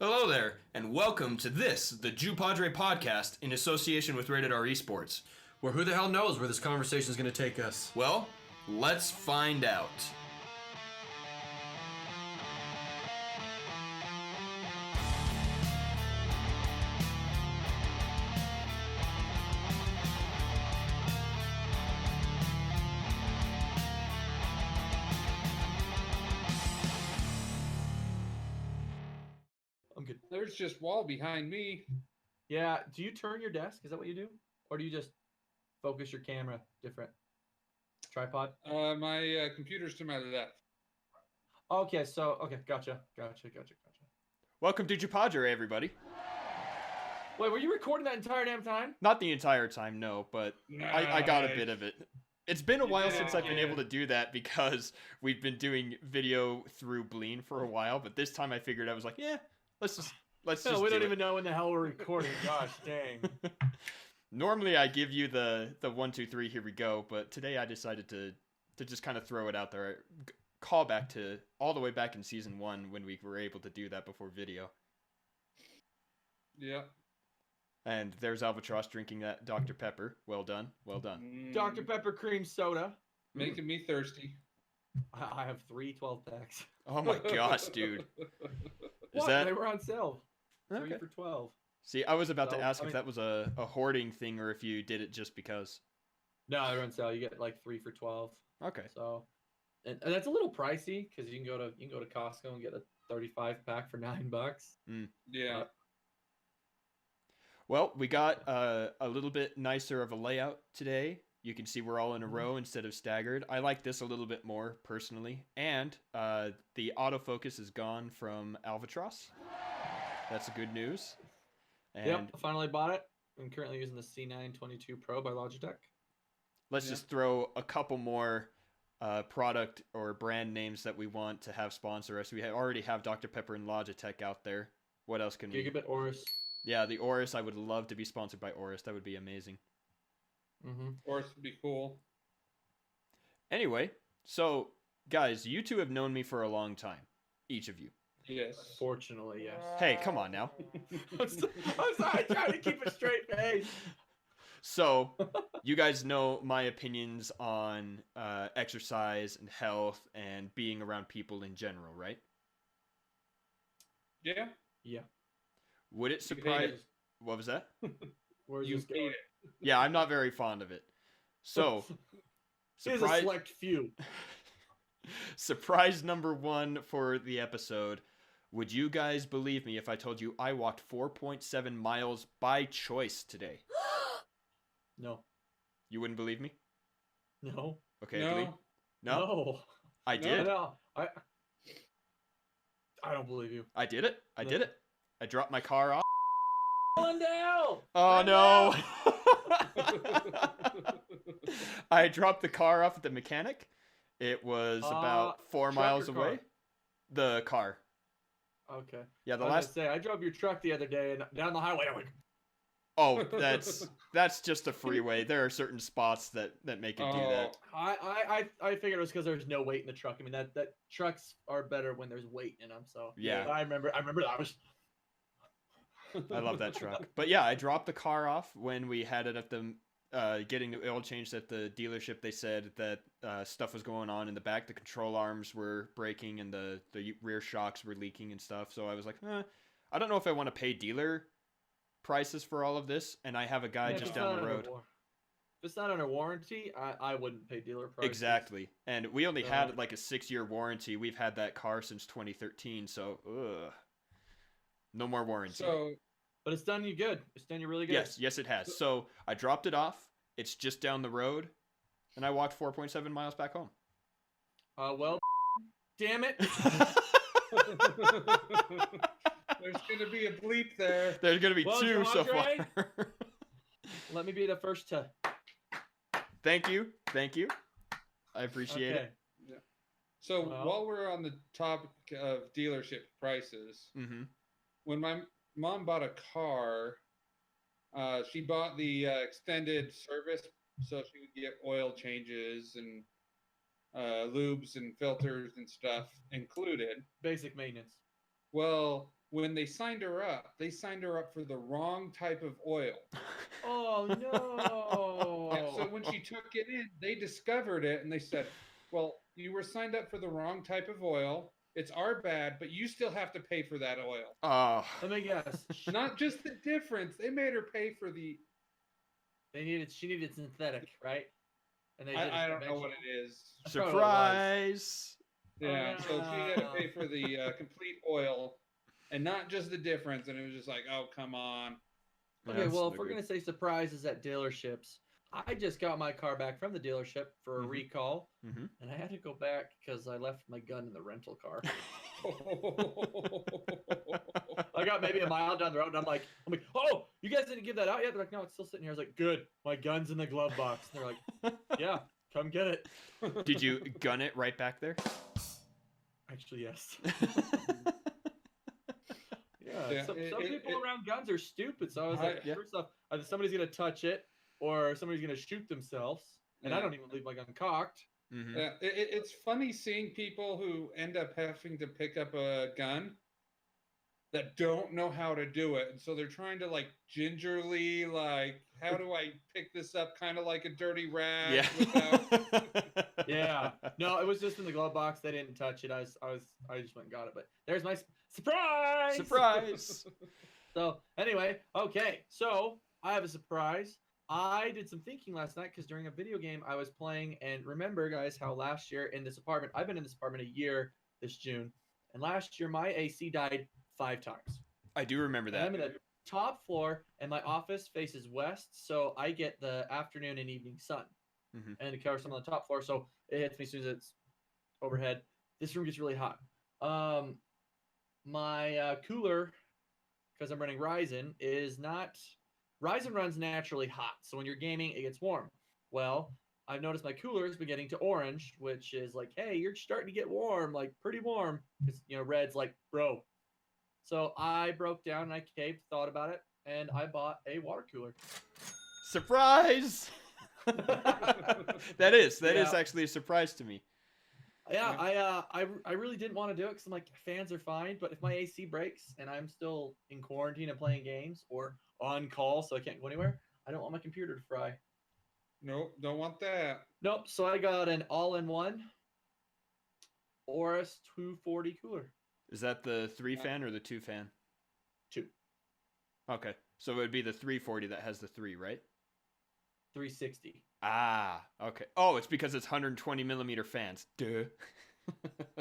Hello there, and welcome to the JuPodRe podcast in association with Rated R Esports. Where who the hell knows where this conversation is going to take us? Well, let's find out. I'm good. There's just wall behind me. Yeah, do you turn your desk? Is that what you do? Or do you just focus your camera different? Tripod? My computer's to my left. Okay, gotcha. Welcome to JuPodRe, everybody. Wait, were you recording that entire damn time? Not the entire time, no, but I got a bit of it. It's been a while since I've been able to do that because we've been doing video through Blien for a while, but this time I figured I was like, yeah, let's just we don't even know when the hell we're recording. Gosh dang. Normally I give you the 1, 2, 3, here we go, but today I decided to just kind of throw it out there. Call back to all the way back in season 1 when we were able to do that before video. Yeah. And there's Alvatross drinking that Dr. Pepper. Well done. Well done. Dr. Pepper cream soda. Making me thirsty. I have 3 12-packs. Oh my gosh, dude. What? That... They were on sale. Okay. 3 for 12. See, I was about to ask I mean, if that was a hoarding thing or if you did it just because. No, they're on sale. You get like 3 for 12. Okay. So, and that's a little pricey because you can go to Costco and get a 35 pack for $9. Yeah. Well, we got a little bit nicer of a layout today. You can see we're all in a row instead of staggered. I like this a little bit more personally. And the autofocus is gone from Alvatross. That's good news. And yep, I finally bought it. I'm currently using the C922 Pro by Logitech. Let's just throw a couple more product or brand names that we want to have sponsor us. We already have Dr. Pepper and Logitech out there. What else can we? Gigabit Oris. Yeah, the Oris. I would love to be sponsored by Oris. That would be amazing. Oris would be cool. Anyway, so guys, you two have known me for a long time. Each of you. Yes. Fortunately, yes. Hey, come on now. I'm sorry, trying to keep a straight face. So, you guys know my opinions on exercise and health and being around people in general, right? Yeah. Yeah. Would it surprise... What was that? Where's You this hate going? it. Yeah, I'm not very fond of it. So, There's a select few. Surprise number 1 for the episode. Would you guys believe me if I told you I walked 4.7 miles by choice today? No. You wouldn't believe me? No. Okay, No. Italy? No? No. I did? No. I don't believe you. I did it? I did it. I dropped my car off. Lindell! Oh, no. I dropped the car off at the mechanic. It was about 4 miles away. car? The car. Okay. Yeah, the I was last... gonna say, I drove your truck the other day and down the highway. I'm like, Oh, that's just a freeway. There are certain spots that make it do that. I figured it was because there's no weight in the truck. I mean that trucks are better when there's weight in them. So Yeah. I remember that was. I love that truck. But yeah, I dropped the car off when we had it at the getting the oil changed at the dealership. They said that stuff was going on in the back. The control arms were breaking and the rear shocks were leaking and stuff. So I was like, I don't know if I want to pay dealer prices for all of this, and I have a guy just down the road. If it's not under warranty, I wouldn't pay dealer prices. Exactly. And we only had like a 6-year warranty. We've had that car since 2013, so no more warranty. So, but it's done you good. It's done you really good. Yes, it has. So I dropped it off. It's just down the road, and I walked 4.7 miles back home. Well, damn it. there's going to be a bleep there. There's going to be 2 so far. Let me be the first to. Thank you. I appreciate it. Yeah. So while we're on the topic of dealership prices, when my mom bought a car, she bought the extended service, so she would get oil changes and lubes and filters and stuff included. Basic maintenance. Well, when they signed her up for the wrong type of oil. Oh no! And so when she took it in, they discovered it and they said, "Well, you were signed up for the wrong type of oil. It's our bad, but you still have to pay for that oil." Oh. Let me guess. Not just the difference; they made her pay for the. She needed synthetic, right? And they did I don't know what it is. Surprise! Yeah, so she had to pay Oh. for the complete oil, and not just the difference. And it was just like, oh, come on. Okay, That's well, no if we're good. gonna say surprises at dealerships, I just got my car back from the dealership for a recall, and I had to go back because I left my gun in the rental car. I got maybe a mile down the road, and I'm like, oh, you guys didn't give that out yet? They're like, no, it's still sitting here. I was like, good, my gun's in the glove box. And they're like, yeah, come get it. Did you gun it right back there? Actually, yes. Yeah, some people around guns are stupid. So I was like, first off, either somebody's gonna touch it or somebody's gonna shoot themselves, and I don't even leave my gun cocked. Yeah, it's funny seeing people who end up having to pick up a gun that don't know how to do it, and so they're trying to like gingerly, like, how do I pick this up, kind of like a dirty rag. Yeah. Without... Yeah. No, it was just in the glove box. They didn't touch it. I just went and got it. But there's my surprise. Surprise. So anyway, okay. So I have a surprise. I did some thinking last night because during a video game I was playing, and remember, guys, how last year in this apartment, I've been in this apartment a year this June, and last year my AC died 5 times. I do remember that. And I'm in the top floor, and my office faces west, so I get the afternoon and evening sun, and it covers some on the top floor, so it hits me as soon as it's overhead. This room gets really hot. My cooler, because I'm running Ryzen, is not... Ryzen runs naturally hot, so when you're gaming, it gets warm. Well, I've noticed my cooler has been getting to orange, which is like, hey, you're starting to get warm, like pretty warm. Because, red's like, bro. So I broke down and I caved, thought about it, and I bought a water cooler. Surprise! That is actually a surprise to me. Yeah, I really didn't want to do it because I'm like, fans are fine, but if my AC breaks and I'm still in quarantine and playing games or on call so I can't go anywhere, I don't want my computer to fry. Nope, don't want that. Nope, so I got an all-in-one Oris 240 cooler. Is that the 3 fan or the 2 fan? 2. Okay, so it would be the 340 that has the 3, right? 360. Ah, okay. Oh, it's because it's 120 millimeter fans. Duh.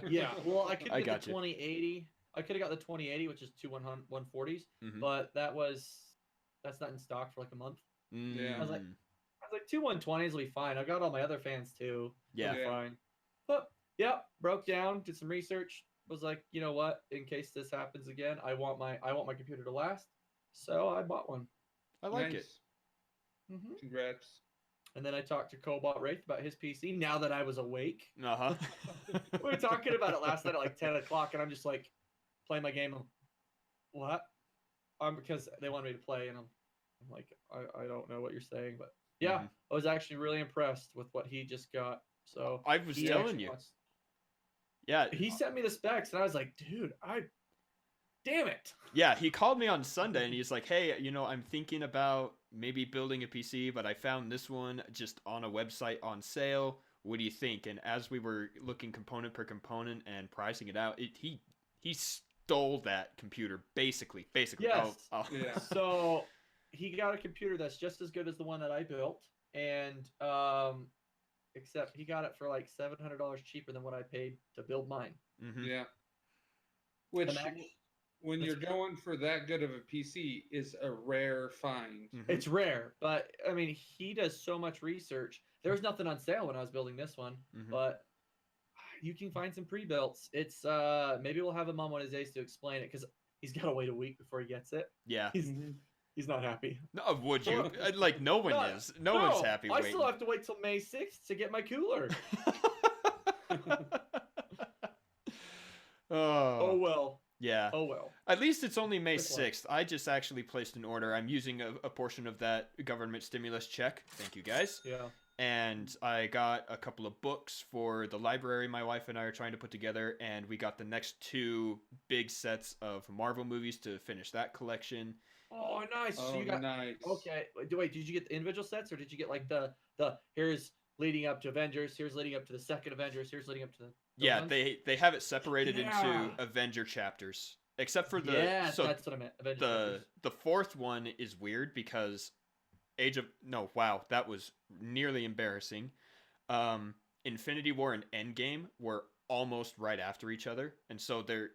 Yeah, well, I could get got the 2080. I could have got the 2080, which is 140s, but that's not in stock for like a month. Yeah. I was like 2 120s will be fine. I got all my other fans too. Yeah. Fine. But yeah, broke down, did some research. Was like, you know what? In case this happens again, I want my computer to last. So I bought one. I like it. Congrats. And then I talked to Cobalt Wraith about his PC now that I was awake. Uh-huh. We were talking about it last night at like 10 o'clock, and I'm just like playing my game. What? Because they wanted me to play, and I'm like, I don't know what you're saying, but yeah, I was actually really impressed with what he just got. So I was telling you. Yeah. He sent me the specs, and I was like, dude, damn it. Yeah, he called me on Sunday, and he's like, hey, I'm thinking about maybe building a PC, but I found this one just on a website on sale. What do you think? And as we were looking component per component and pricing it out, he stole that computer, basically. Yes. Yeah. So he got a computer that's just as good as the one that I built, and except he got it for like $700 cheaper than what I paid to build mine. Yeah. Which, when you're going for that good of a PC, is a rare find. It's rare, but I mean, he does so much research. There was nothing on sale when I was building this one, but you can find some pre-builts. It's maybe we'll have him on one of his days to explain it because he's got to wait a week before he gets it. Yeah. He's not happy. No, would you? Like, no one is. No one's happy waiting. I still have to wait till May 6th to get my cooler. Oh, well. Yeah. Oh, well. At least it's only May 6th. I just actually placed an order. I'm using a portion of that government stimulus check. Thank you, guys. Yeah. and I got a couple of books for the library my wife and I are trying to put together, and we got the next 2 big sets of Marvel movies to finish that collection. Oh, nice. Oh, So you got nice. Okay. Wait, did you get the individual sets, or did you get like the here's leading up to Avengers, here's leading up to the second Avengers, here's leading up to Yeah, ones? they have it separated into Yeah. Avenger chapters, except for the Yes, that's what I meant. Avengers chapters. the 4th one is weird because that was nearly embarrassing. Infinity War and Endgame were almost right after each other, and so there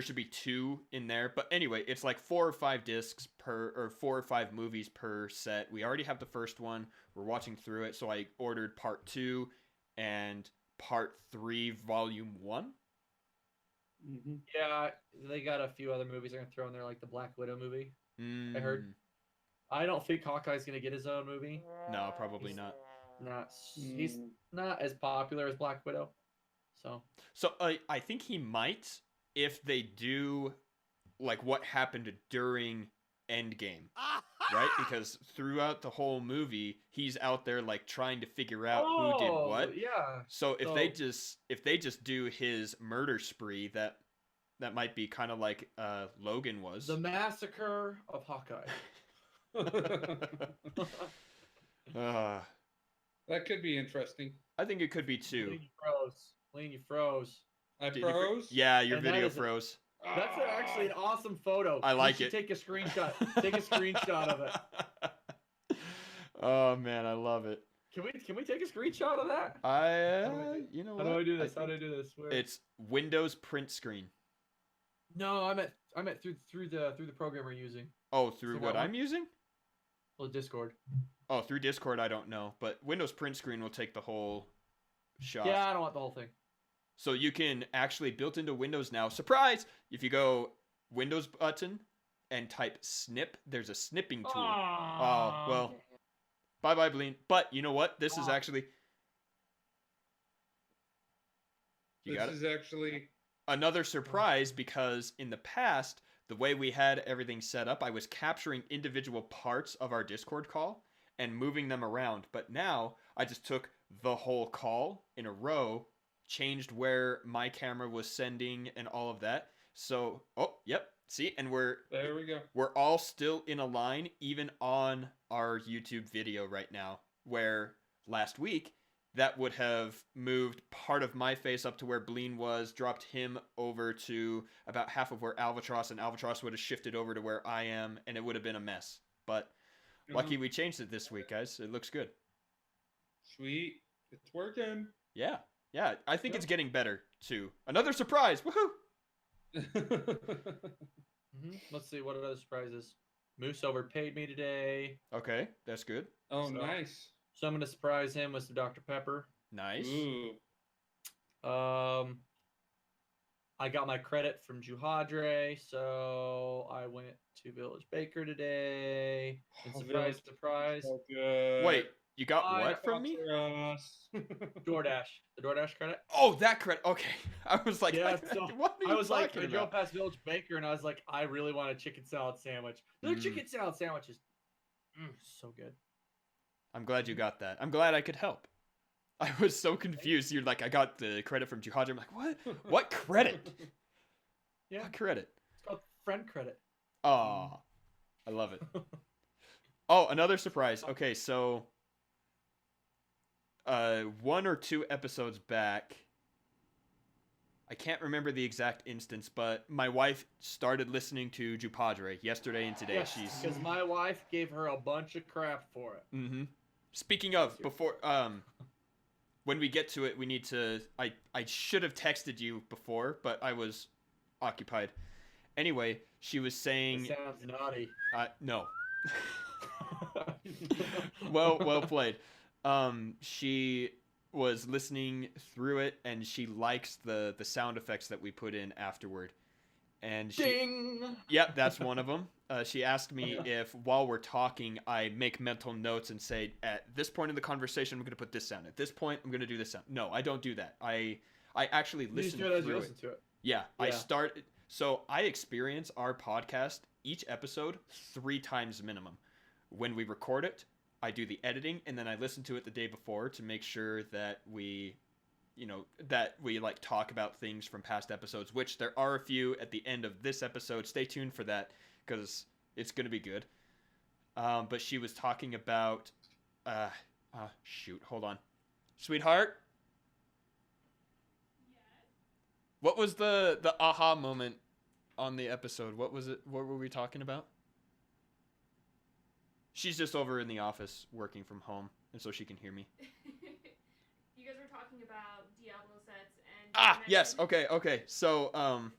should be 2 in there. But anyway, it's like 4 or 5 discs or 4 or 5 movies per set. We already have the first one. We're watching through it, so I ordered part 2 and part 3, volume 1. Mm-hmm. Yeah, they got a few other movies they're gonna throw in there, like the Black Widow movie. I heard. Mm. I don't think Hawkeye's gonna get his own movie. No, probably not. He's not as popular as Black Widow. So I think he might if they do like what happened during Endgame, right? Because throughout the whole movie, he's out there like trying to figure out who did what. Yeah. So if they just do his murder spree, that might be kind of like Logan was. The Massacre of Hawkeye. That could be interesting. I think it could be too. Blien, you froze. I froze? Yeah, your And video froze. That's actually an awesome photo. I like it. Take a screenshot. Take a screenshot of it. Oh man, I love it. Can we take a screenshot of that? You know How what? do I do this? How do I do this? Where? It's Windows print screen. No, I meant through the program we're using. Oh, through So what that one? I'm using? Well, Discord. Oh, through Discord, I don't know, but Windows print screen will take the whole shot. Yeah, I don't want the whole thing. So you can actually built into Windows now. Surprise! If you go Windows button and type snip, there's a snipping tool. Oh, well. Bye-bye, Blien. But you know what? This is actually... This is actually... Another surprise, because in the past, the way we had everything set up, I was capturing individual parts of our Discord call and moving them around. But now, I just took the whole call in a row, changed where my camera was sending and all of that. So, yep. See, and there we go. We're all still in a line, even on our YouTube video right now, where last week that would have moved part of my face up to where Blien was, dropped him over to about half of where Alvatross, and Alvatross would have shifted over to where I am, and it would have been a mess. But lucky we changed it this week, guys. It looks good. Sweet. It's working. Yeah. Yeah, I think it's getting better, too. Another surprise! Woohoo! Let's see, what other surprises? Moose overpaid me today. Okay, that's good. Oh, nice. So I'm going to surprise him with some Dr. Pepper. Nice. Ooh. I got my credit from Juhadre, so I went to Village Baker today. And surprise. So good. Wait, you got what from me? DoorDash. The DoorDash credit. Oh, that credit. Okay. I was like, yeah, what are you I was like, I talking drove about? past Village Baker, and I was like, I really want a chicken salad sandwich. The chicken salad sandwich is so good. I'm glad you got that. I'm glad I could help. I was so confused. You're like, I got the credit from Juhadre. I'm like, what? What credit? Yeah. What credit? It's called friend credit. Oh, I love it. Oh, another surprise. Okay, so 1 or 2 episodes back, I can't remember the exact instance, but my wife started listening to JuPodRe yesterday and today. Yes, because my wife gave her a bunch of crap for it. Mm-hmm. Speaking of, before when we get to it, we need to. I should have texted you before, but I was occupied. Anyway, she was saying. That sounds naughty. No. Well played. She was listening through it, and she likes the sound effects that we put in afterward. And Ding! Yep, that's one of them. She asked me if, while we're talking, I make mental notes and say, at this point in the conversation, I'm going to put this sound. At this point, I'm going to do this sound. No, I don't do that. I actually listen through it. Listen to it. Yeah, I start. So I experience our podcast, each episode, 3 times minimum. when we record it, I do the editing, and then I listen to it the day before to make sure that we like talk about things from past episodes, which there are a few at the end of this episode. Stay tuned for that because it's going to be good. But she was talking about, shoot, hold on. Sweetheart? Yes. What was the aha moment on the episode? What was it? What were we talking about? She's just over in the office working from home, and so she can hear me. You guys were talking about Diablo sets and... Ah, yes. Okay. So, oh,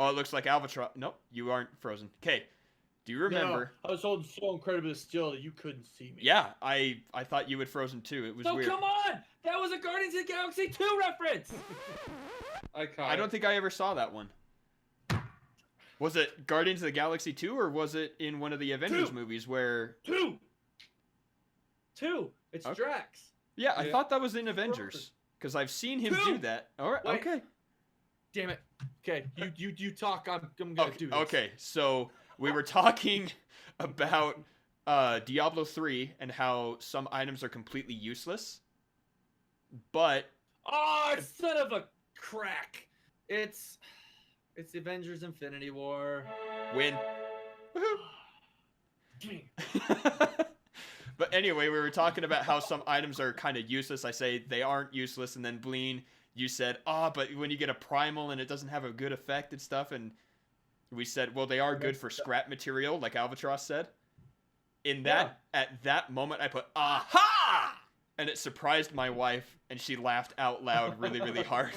it looks like Alvatross. Nope, you aren't frozen. Okay. Do you remember? No, I was holding so incredibly still that you couldn't see me. Yeah, I thought you had frozen too. It was weird. Come on! That was a Guardians of the Galaxy 2 reference! I don't think I ever saw that one. Was it Guardians of the Galaxy 2, or was it in one of the Avengers movies where... Two! It's Okay. Drax. Yeah, I thought that was in Avengers, because I've seen him do that. All right, Wait. okay. Damn it. Okay, you talk, I'm gonna do this. Okay, so we were talking about Diablo 3 and how some items are completely useless, but... Oh, son of a crack! It's the Avengers Infinity War. Win. But anyway, we were talking about how some items are kind of useless. I say they aren't useless, and then Blien, you said, but when you get a primal and it doesn't have a good effect and stuff, and we said, well, they are good for scrap material, like Alvatross said. At that moment, I put, aha! And it surprised my wife, and she laughed out loud really, really hard.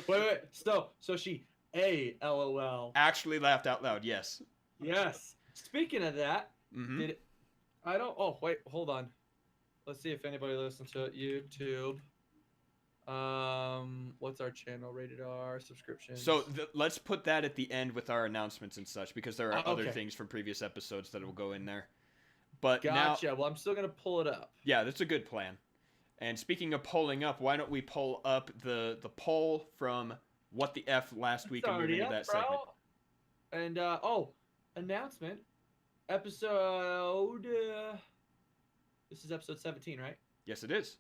Wait. So she LOL. Actually laughed out loud, yes. Yes. Speaking of that, Mm-hmm. Oh, wait, hold on. Let's see if anybody listens to it. YouTube. What's our channel? Rated R, subscriptions. So let's put that at the end with our announcements and such, because there are other Okay. things from previous episodes that will go in there. But Gotcha. now, Well, I'm still going to pull it up. yeah, that's a good plan. And speaking of pulling up, why don't we pull up the poll from What the F last week and move into that segment? And, announcement. Episode... this is episode 17, right? Yes, it is.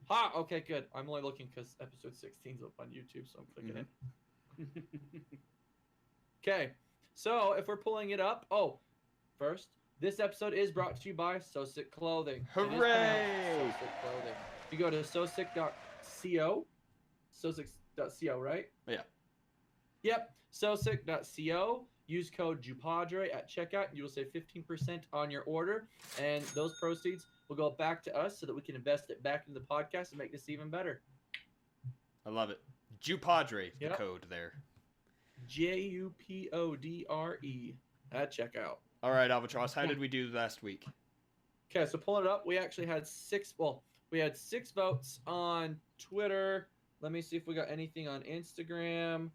Ha! Okay, good. I'm only looking because episode 16 is up on YouTube, so I'm clicking it. Okay, so if we're pulling it up... Oh, first, this episode is brought to you by So Sick Clothing. It is Hooray! So Sick Clothing. You go to sosick.co. Sosick.co, right? Yeah. Yep. Sosick.co. Use code JuPodRe at checkout. You will save 15% on your order. And those proceeds will go back to us so that we can invest it back into the podcast and make this even better. I love it. JuPodRe, the Yep. code there. JuPodRe at checkout. All right, Albatross, how did we do last week? Okay, so pulling it up, we actually had six votes on Twitter. Let me see if we got anything on Instagram.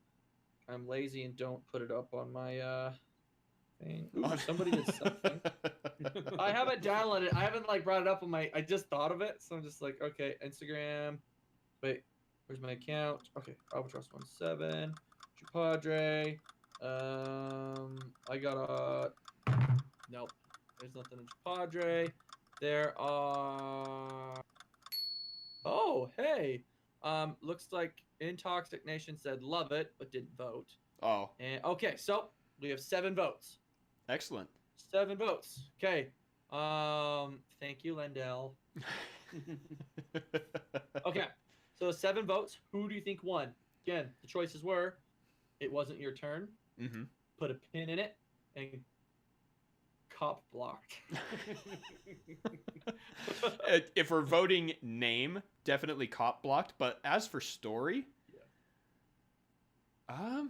I'm lazy and don't put it up on my thing. Ooh, somebody did something. I haven't downloaded it. I haven't brought it up on my... I just thought of it, so I'm just like, okay, Instagram. Wait, where's my account? Okay, Albatross17. JuPodRe. I got a... Nope. There's nothing in JuPodRe. There are... Oh, hey. Looks like Intoxic Nation said love it, but didn't vote. Oh, And okay, so we have 7 votes. excellent. 7 votes. Okay. Thank you, Lendell. Okay. So 7 votes. Who do you think won? Again, the choices were: it wasn't your turn, Mm-hmm. put a pin in it, and cop blocked. If we're voting name, definitely cop blocked. But as for story, I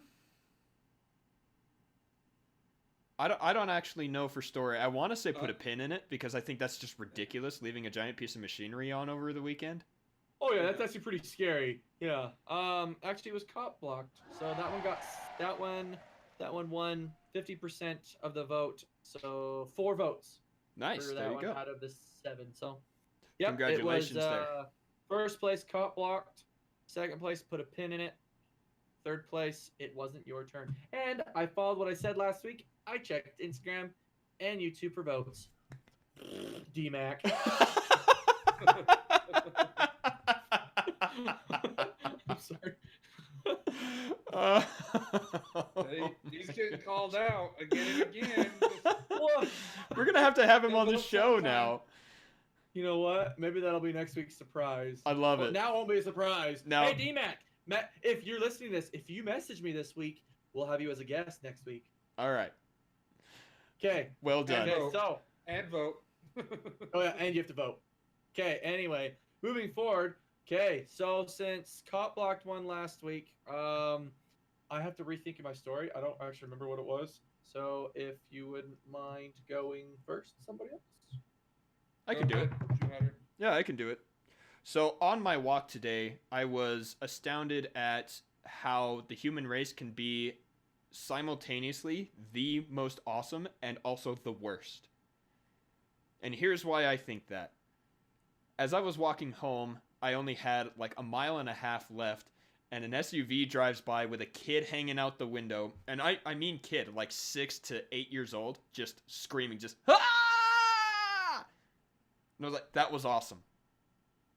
don't actually know for story. I want to say put a pin in it because I think that's just ridiculous, leaving a giant piece of machinery on over the weekend. Oh yeah, that's actually pretty scary. Yeah. Actually, it was cop blocked. So that one won 50% of the vote. So 4 votes. Nice. For that There you one go. out of the 7. So, yep, Congratulations it was, there. First place, cop blocked. Second place, put a pin in it. Third place, it wasn't your turn. And I followed what I said last week. I checked Instagram. and YouTube for votes. D-Mac. I'm sorry. He's getting called out again and again. We're gonna have to have him on the show now. You know what? Maybe that'll be next week's surprise. I love it. Now it won't be a surprise. Now, hey, D-Mac, if you're listening to this, if you message me this week, we'll have you as a guest next week. All right. Okay. Well done. And vote. Oh yeah, and you have to vote. Okay. Anyway, moving forward. Okay. So since Cop blocked one last week, I have to rethink my story. I don't actually remember what it was. So if you wouldn't mind going first, somebody else. I can do it. Yeah, I can do it. So on my walk today, I was astounded at how the human race can be simultaneously the most awesome and also the worst. And here's why I think that. As I was walking home, I only had like a mile and a half left, and an SUV drives by with a kid hanging out the window. And I mean kid, like 6 to 8 years old, just screaming, just, ah! And I was like, that was awesome.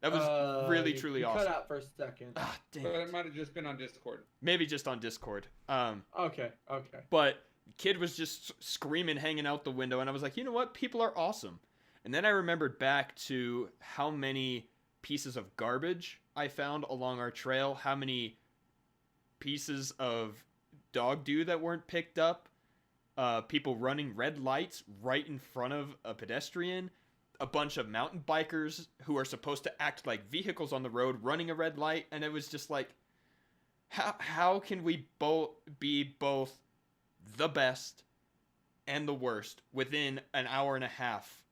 That was really, truly awesome. Cut out for a second. Ah, dang But it. it might have just been on Discord. Maybe just on Discord. Okay. But kid was just screaming, hanging out the window, and I was like, you know what? People are awesome. And then I remembered back to how many pieces of garbage I found along our trail, how many pieces of dog doo that weren't picked up, people running red lights right in front of a pedestrian, a bunch of mountain bikers who are supposed to act like vehicles on the road running a red light, and it was just like, how can we be both the best and the worst within an hour and a half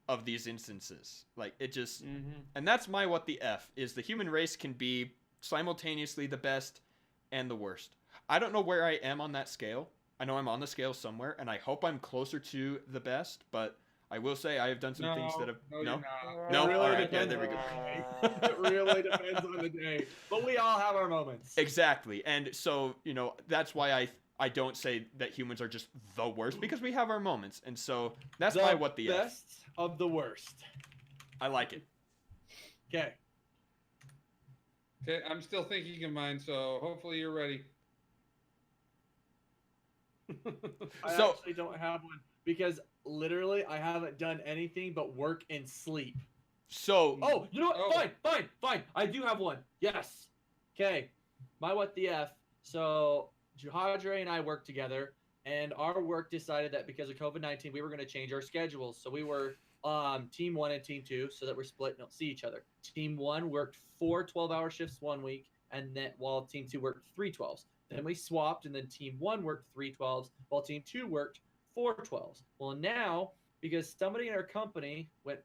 of these instances? Like, it just, and that's my what the F, is the human race can be simultaneously the best and the worst. I don't know where I am on that scale. I know I'm on the scale somewhere, and I hope I'm closer to the best, but I will say I have done some things that have... No? Really All right, yeah, there we go. It really depends on the day. But we all have our moments. Exactly. And so, you know, that's why I don't say that humans are just the worst, because we have our moments. And so that's my what the best of the worst. I like it. Okay. Okay, I'm still thinking of mine, so hopefully you're ready. I actually don't have one because literally I haven't done anything but work and sleep. So... Oh, you know what? Fine. I do have one. Yes. Okay. My what the F. So Juhadre and I work together, and our work decided that because of COVID-19, we were going to change our schedules. So we were team 1 and team 2, so that we're split and don't see each other. Team 1 worked 4 12-hour shifts one week, and then while team 2 worked 3 12s. Then we swapped, and then team 1 worked 3 12s, while team 2 worked 4 12s. Well, now, because somebody in our company went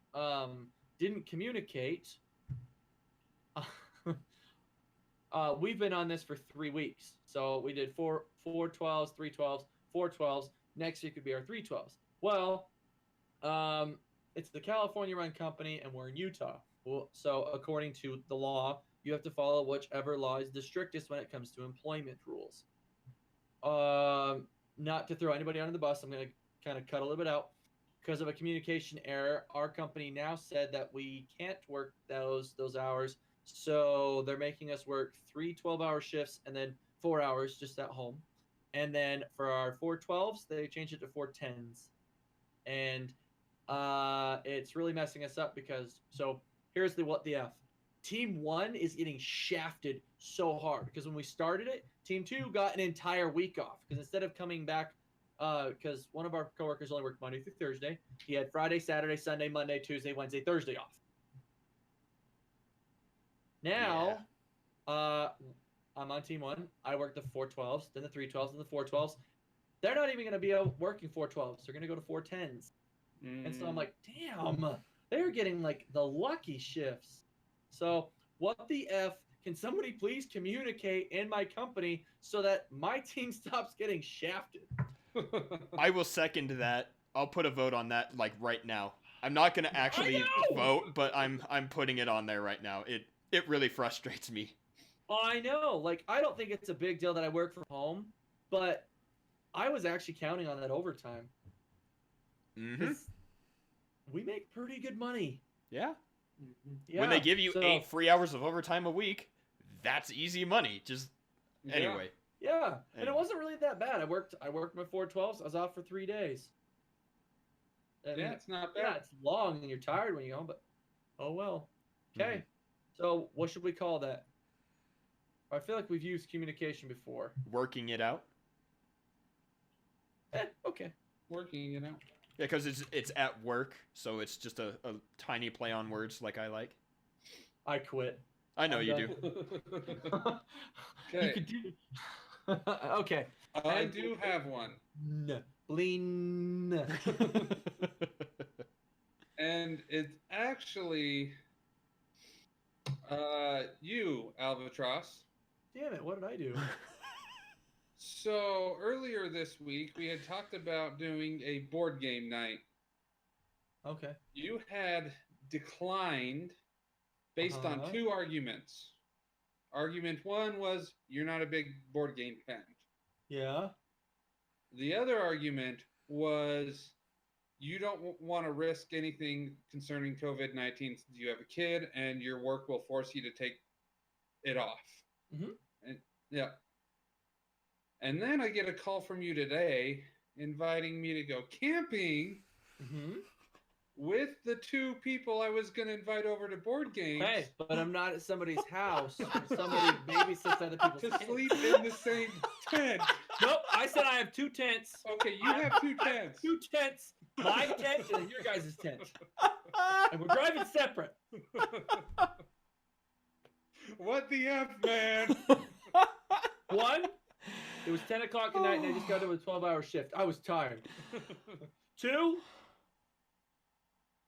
didn't communicate, we've been on this for 3 weeks. So we did 4 12s, 3 12s, 4 12s. Next week would be our 3 12s. Well, it's the California-run company, and we're in Utah. Well, so according to the law, you have to follow whichever law is the strictest when it comes to employment rules. Not to throw anybody under the bus, I'm going to kind of cut a little bit out. Because of a communication error, our company now said that we can't work those hours. So they're making us work 3 12-hour shifts and then 4 hours just at home. And then for our 4 12s, they changed it to 4 10s. And it's really messing us up because, so here's the what the F. Team 1 is getting shafted so hard because when we started it, Team 2 got an entire week off because instead of coming back, because one of our coworkers only worked Monday through Thursday, he had Friday, Saturday, Sunday, Monday, Tuesday, Wednesday, Thursday off. Now, I'm on Team 1. I work the 4 12s, then the 3 12s, and the 4 12s. They're not even going to be working 4 12s. They're going to go to 4 10s. And so I'm like, damn, they're getting like the lucky shifts. So what the F, can somebody please communicate in my company so that my team stops getting shafted? I will second that. I'll put a vote on that like right now. I'm not going to actually vote, but I'm putting it on there right now. It really frustrates me. I know. Like, I don't think it's a big deal that I work from home, but I was actually counting on that overtime. Mm-hmm. We make pretty good money. Yeah. Yeah. When they give you 8 free hours of overtime a week, that's easy money. Just anyway. Yeah. And it wasn't really that bad. I worked my 4/12s. I was off for 3 days. I mean, it's not bad. Yeah, it's long and you're tired when you go home, but oh well. Okay. So what should we call that? I feel like we've used communication before. Working it out. Okay. Working it out. Yeah, because it's at work, so it's just a tiny play on words like I like. I quit. I know you do. Okay. You could do... Okay. I do have one. Blien. And it's actually you, Alvatross. Damn it, what did I do? So earlier this week, we had talked about doing a board game night. Okay. You had declined based on 2 arguments. Argument 1 was you're not a big board game fan. Yeah. The other argument was you don't want to risk anything concerning COVID-19 since you have a kid and your work will force you to take it off. And yeah. And then I get a call from you today inviting me to go camping with the 2 people I was going to invite over to board games. Hey, but I'm not at somebody's house. Somebody babysits other people's to tents. sleep in the same tent. Nope, I said I have 2 tents. Okay, you have 2 tents. 2 tents. My tent and your guys' tent. And we're driving separate. What the F, man? 1, it was 10 o'clock at night and I just got done with a 12-hour shift. I was tired. 2,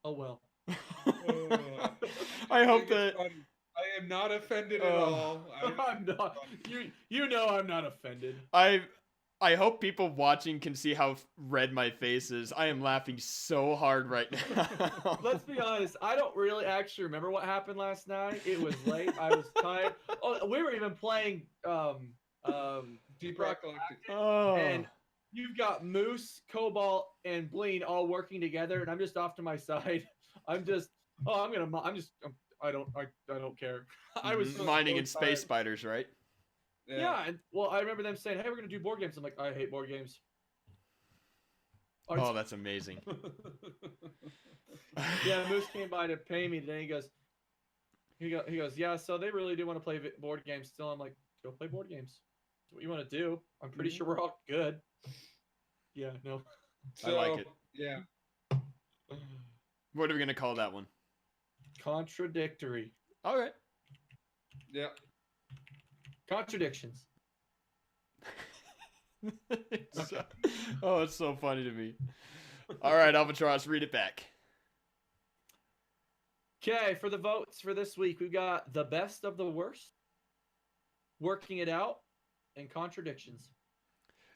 oh well. I hope that I am not offended at all. I'm not. You know I'm not offended. I hope people watching can see how red my face is. I am laughing so hard right now. Let's be honest. I don't really actually remember what happened last night. It was late. I was tired. Oh, we were even playing Deep Rock Galactic. Oh. And you've got Moose, Cobalt, and Blien all working together, and I'm just off to my side. I don't care. I was mining and space spiders, right? Yeah, and well, I remember them saying, "Hey, we're gonna do board games." I'm like, I hate board games. Oh, that's amazing. Yeah, Moose came by to pay me today. He goes, yeah. So they really do want to play board games still. I'm like, go play board games. That's what you want to do. I'm pretty sure we're all good. Yeah, no. So, I like it. Yeah. What are we gonna call that one? Contradictory. All right. Yeah. Contradictions. It's so funny to me. All right, Albatross, read it back. Okay, for the votes for this week, we've got the best of the worst, working it out, and contradictions.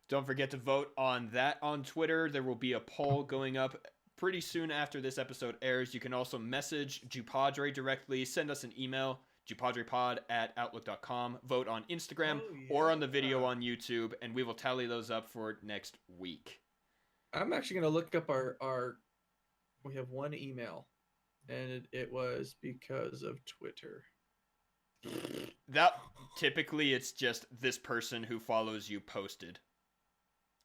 Don't forget to vote on that on Twitter. There will be a poll going up pretty soon after this episode airs. You can also message JuPodRe directly. Send us an email, JuPodRepod@outlook.com. Vote on Instagram or on the video on YouTube, and we will tally those up for next week. I'm actually going to look up our we have one email, and it was because of Twitter. That typically it's just this person who follows you posted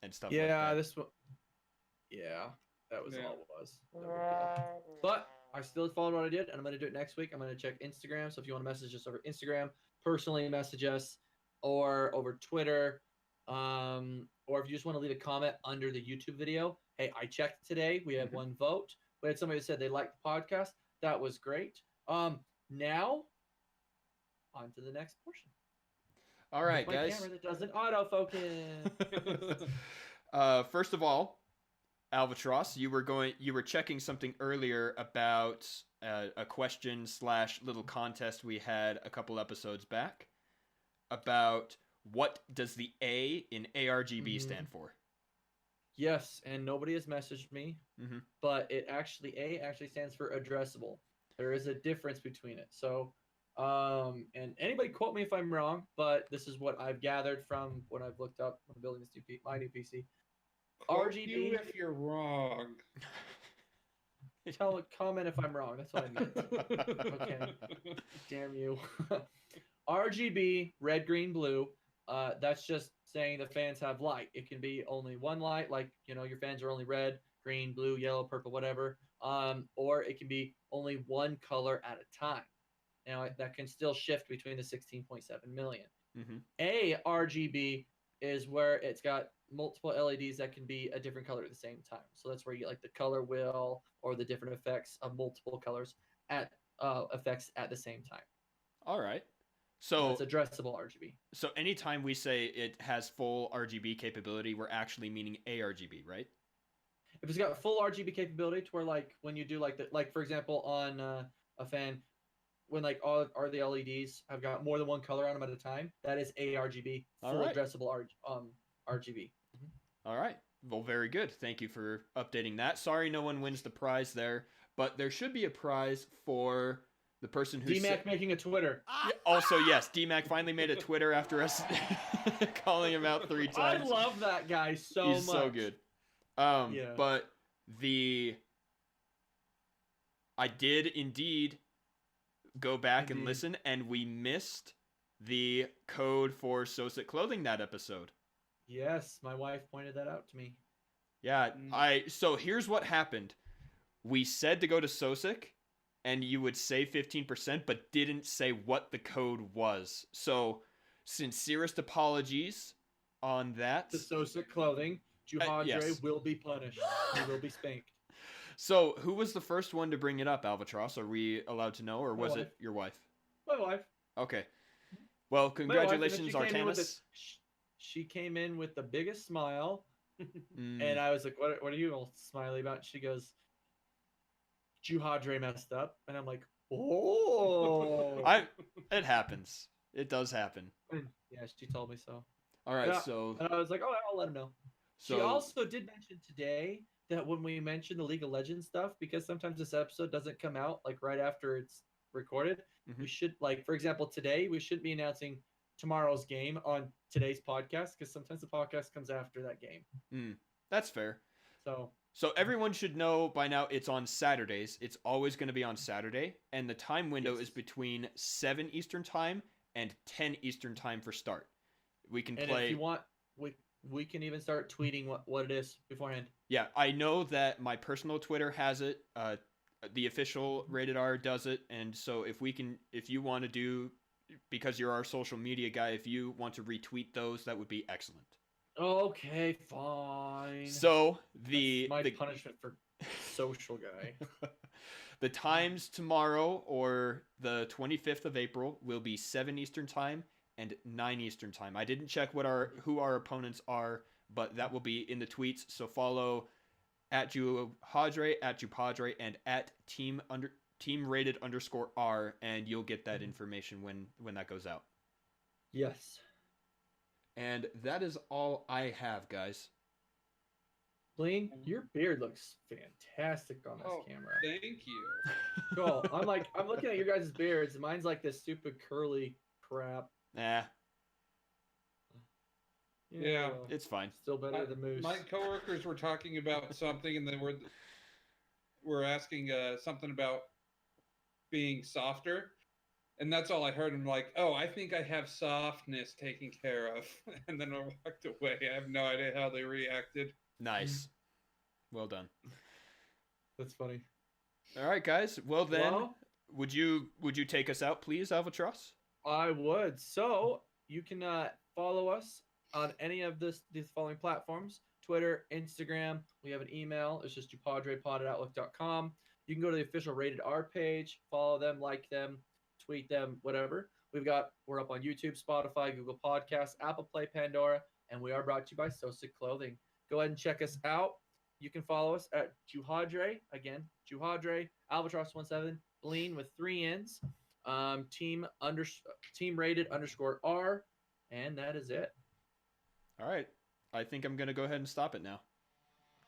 and stuff like that. Yeah, this one. Yeah, that was all it was. But I still followed what I did, and I'm going to do it next week. I'm going to check Instagram. So if you want to message us over Instagram, personally message us, or over Twitter, or if you just want to leave a comment under the YouTube video. Hey, I checked today. We had one vote. We had somebody that said they liked the podcast. That was great. Now, on to the next portion. All right, guys. Camera that doesn't autofocus. First of all, Albatross, you were checking something earlier about a question / little contest we had a couple episodes back about what does the A in ARGB stand for? Yes, and nobody has messaged me, but A actually stands for addressable. There is a difference between it. So, and anybody quote me if I'm wrong, but this is what I've gathered from when I've looked up when building my new PC. Quote RGB. you if you're wrong. Comment if I'm wrong. That's what I meant. Okay. Damn you. RGB, red, green, blue. That's just saying the fans have light. It can be only one light, like your fans are only red, green, blue, yellow, purple, whatever. Or it can be only one color at a time. Now that can still shift between the 16.7 million. Mm-hmm. A RGB is where it's got multiple LEDs that can be a different color at the same time. So that's where you get like the color wheel or the different effects of multiple colors at effects at the same time. All right. So it's addressable RGB. So anytime we say it has full RGB capability, we're actually meaning ARGB, right? If it's got full RGB capability, to where like when you do like for example on a fan, when like all the LEDs have got more than one color on them at a time, that is ARGB, full addressable RGB. All right. Well, very good. Thank you for updating that. Sorry no one wins the prize there, but there should be a prize for the person who DMAC making a Twitter. Also, yes, DMAC finally made a Twitter after us calling him out 3 times. I love that guy so much. He's so good. But I did indeed go back and listen, and we missed the code for Sosic clothing that episode. Yes, my wife pointed that out to me. Yeah, so here's what happened. We said to go to Sosic, and you would save 15%, but didn't say what the code was. So, sincerest apologies on that. The Sosic clothing, Juhadre will be punished. He will be spanked. So, who was the first one to bring it up, Alvatross? Are we allowed to know, or was it your wife? My wife. Okay. Well, congratulations, Artemis. She came in with the biggest smile, and I was like, "What are you all smiley about?" She goes, "Juhadre messed up," and I'm like, "Oh." It happens. It does happen. Yeah, she told me so. All right, so and I was like, "Oh, I'll let him know." So, she also did mention today that when we mentioned the League of Legends stuff, because sometimes this episode doesn't come out like right after it's recorded, we should, like, for example, today we shouldn't be announcing tomorrow's game on today's podcast because sometimes the podcast comes after that game. That's fair. So everyone should know by now it's on Saturdays. It's always going to be on Saturday, and the time window is between 7 Eastern time and 10 Eastern time for start. We can play. And if you want, we can even start tweeting what it is beforehand. Yeah, I know that my personal Twitter has it. The official Rated R does it, and so if you want to do, because you're our social media guy, if you want to retweet those, that would be excellent. Okay, fine. So the punishment for social guy. The times tomorrow, or the 25th of April, will be 7 Eastern time and 9 Eastern time. I didn't check who our opponents are, but that will be in the tweets. So follow at Juhadre, at JuPodRe, and at team_rated_R, and you'll get that information when that goes out. Yes. And that is all I have, guys. Blien, your beard looks fantastic on this camera. Thank you. Cool. I'm looking at your guys' beards. Mine's like this stupid curly crap. Nah. Yeah. It's fine. Still better than Moose. My coworkers were talking about something, and they were asking something about being softer. And that's all I heard. I'm like, oh, I think I have softness taken care of. And then I walked away. I have no idea how they reacted. Nice. Well done. That's funny. All right, guys. Well, then, would you take us out, please, Alvatross? I would. So you can follow us on any of these following platforms: Twitter, Instagram. We have an email. It's just JuPodRe@outlook.com. You can go to the official Rated R page, follow them, like them, tweet them, whatever. We're up on YouTube, Spotify, Google Podcasts, Apple Play, Pandora, and we are brought to you by Sosic Clothing. Go ahead and check us out. You can follow us at Juhadre, again, Juhadre, Alvatross17, Blien with 3 N's, team rated _R, and that is it. All right. I think I'm going to go ahead and stop it now.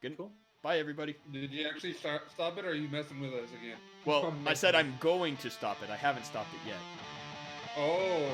Good. Cool. Bye, everybody. Did you actually stop it, or are you messing with us again? Well, I said I'm going to stop it. I haven't stopped it yet. Oh.